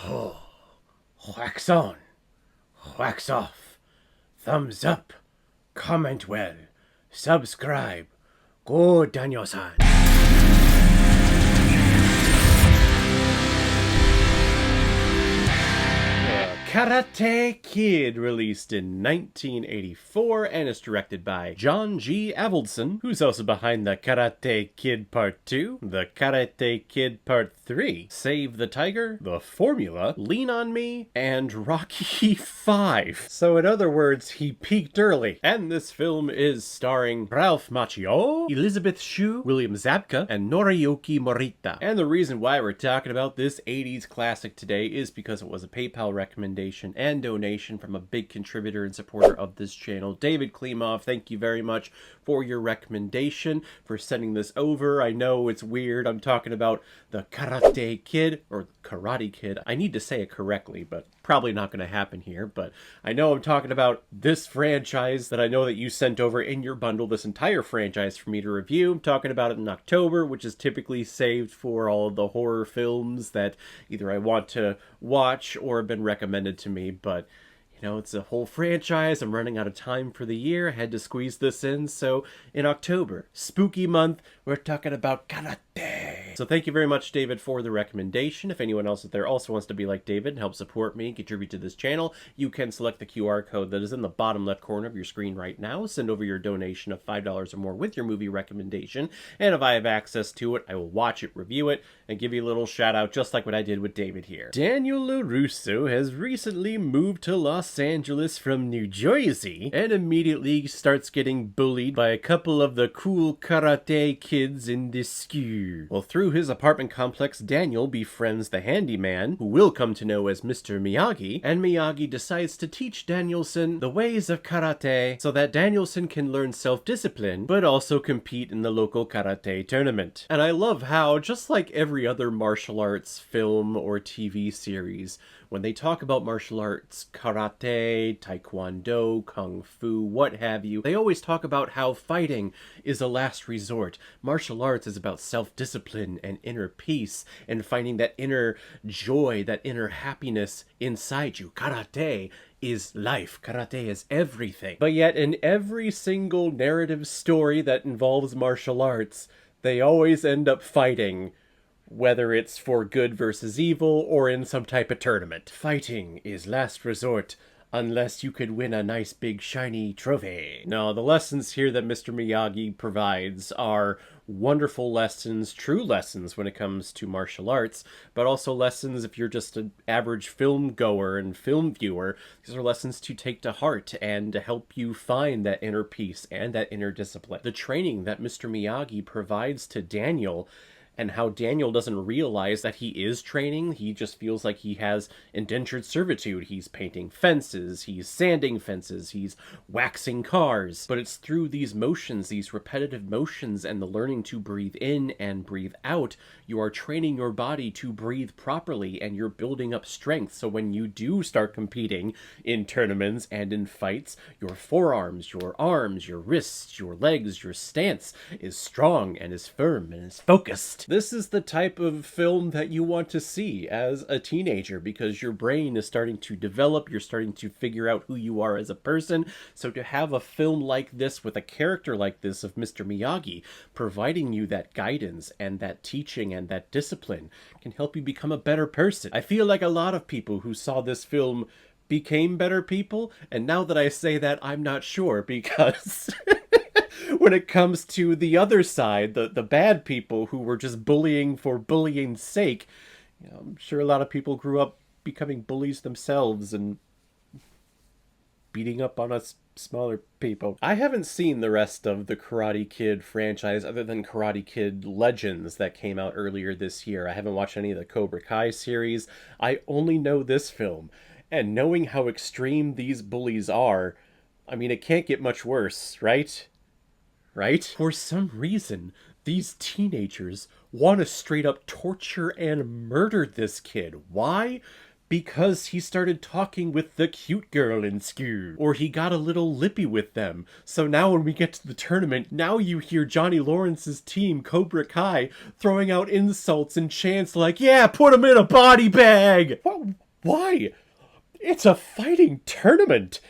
Oh, wax on, wax off, thumbs up, comment well, subscribe. Go, Daniel-san. Karate Kid, released in 1984, and is directed by John G. Avildsen, who's also behind the Karate Kid Part 2, the Karate Kid Part 3, Save the Tiger, The Formula, Lean on Me, and Rocky 5. So in other words, he peaked early. And this film is starring Ralph Macchio, Elizabeth Shue, William Zabka, and Noriyuki Morita. And the reason why we're talking about this 80s classic today is because it was a PayPal recommendation and donation from a big contributor and supporter of this channel, David Klimov. Thank you very much for your recommendation, for sending this over. I know it's weird. I'm talking about the Karate Kid, or Karate Kid. I need to say it correctly, but probably not going to happen here. But I know I'm talking about this franchise that I know that you sent over in your bundle, this entire franchise for me to review. I'm talking about it in October, which is typically saved for all of the horror films that either I want to watch or have been recommended to me. But you know, it's a whole franchise. I'm running out of time for the year. I had to squeeze this in. So in October, spooky month, we're talking about karate. So thank you very much, David, for the recommendation. If anyone else out there also wants to be like David and help support me and contribute to this channel, you can select the QR code that is in the bottom left corner of your screen right now. Send over your donation of $5 or more with your movie recommendation. And if I have access to it, I will watch it, review it, and give you a little shout out just like what I did with David here. Daniel LaRusso has recently moved to Los Angeles from New Jersey and immediately starts getting bullied by a couple of the cool karate kids in this school. Well, through his apartment complex, Daniel befriends the handyman, who will come to know as Mr. Miyagi, and Miyagi decides to teach Danielson the ways of karate so that Danielson can learn self-discipline, but also compete in the local karate tournament. And I love how, just like every other martial arts film or TV series, when they talk about martial arts, karate, taekwondo, kung fu, what have you, they always talk about how fighting is a last resort. Martial arts is about self-discipline and inner peace and finding that inner joy, that inner happiness inside you. Karate is life. Karate is everything. But yet in every single narrative story that involves martial arts, they always end up fighting, whether it's for good versus evil or in some type of tournament. Fighting is last resort unless you could win a nice big shiny trophy. No, the lessons here that Mr. Miyagi provides are wonderful lessons, true lessons when it comes to martial arts, but also lessons if you're just an average film goer and film viewer. These are lessons to take to heart and to help you find that inner peace and that inner discipline. The training that Mr. Miyagi provides to Daniel, and how Daniel doesn't realize that he is training. He just feels like he has indentured servitude. He's painting fences, he's sanding fences, he's waxing cars. But it's through these motions, these repetitive motions, and the learning to breathe in and breathe out, you are training your body to breathe properly, and you're building up strength. So when you do start competing in tournaments and in fights, your forearms, your arms, your wrists, your legs, your stance is strong and is firm and is focused. This is the type of film that you want to see as a teenager because your brain is starting to develop, you're starting to figure out who you are as a person. So to have a film like this with a character like this of Mr. Miyagi providing you that guidance and that teaching and that discipline can help you become a better person. I feel like a lot of people who saw this film became better people, and now that I say that, I'm not sure because when it comes to the other side, the bad people who were just bullying for bullying's sake, you know, I'm sure a lot of people grew up becoming bullies themselves and beating up on us smaller people. I haven't seen the rest of the Karate Kid franchise other than Karate Kid Legends that came out earlier this year. I haven't watched any of the Cobra Kai series. I only know this film. And knowing how extreme these bullies are, I mean, it can't get much worse, right? Right? For some reason, these teenagers want to straight up torture and murder this kid. Why? Because he started talking with the cute girl in school. Or he got a little lippy with them. So now when we get to the tournament, now you hear Johnny Lawrence's team, Cobra Kai, throwing out insults and chants like, yeah, put him in a body bag! Why? It's a fighting tournament!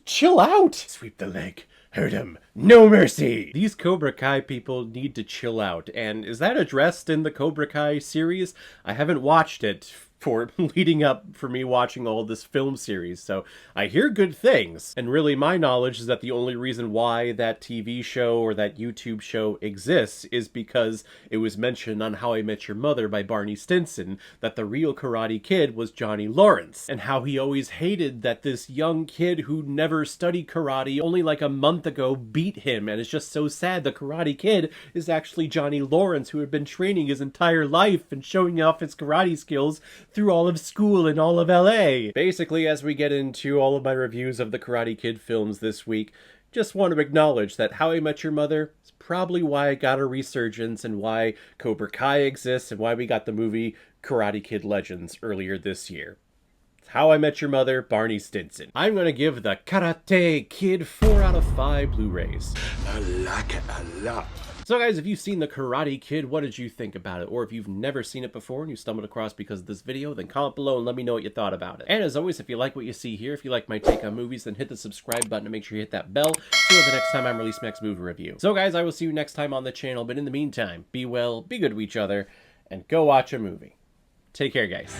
Chill out! Sweep the leg. Hurt him. No mercy! These Cobra Kai people need to chill out. And is that addressed in the Cobra Kai series? I haven't watched it for leading up for me watching all this film series, so I hear good things. And really my knowledge is that the only reason why that TV show or that YouTube show exists is because it was mentioned on How I Met Your Mother by Barney Stinson that the real Karate Kid was Johnny Lawrence, and how he always hated that this young kid who never studied karate only like a month ago beat him, and it's just so sad the Karate Kid is actually Johnny Lawrence, who had been training his entire life and showing off his karate skills through all of school in all of LA. Basically, as we get into all of my reviews of the Karate Kid films this week, just want to acknowledge that How I Met Your Mother is probably why I got a resurgence and why Cobra Kai exists and why we got the movie Karate Kid Legends earlier this year. How I Met Your Mother, Barney Stinson. I'm going to give the Karate Kid 4 out of 5 Blu-rays. I like it a lot. So guys, if you've seen the Karate Kid, what did you think about it? Or if you've never seen it before and you stumbled across because of this video, then comment below and let me know what you thought about it. And as always, if you like what you see here, if you like my take on movies, then hit the subscribe button and make sure you hit that bell so the next time I'm releasing my next movie review. So guys, I will see you next time on the channel, but in the meantime, be well, be good to each other, and go watch a movie. Take care, guys.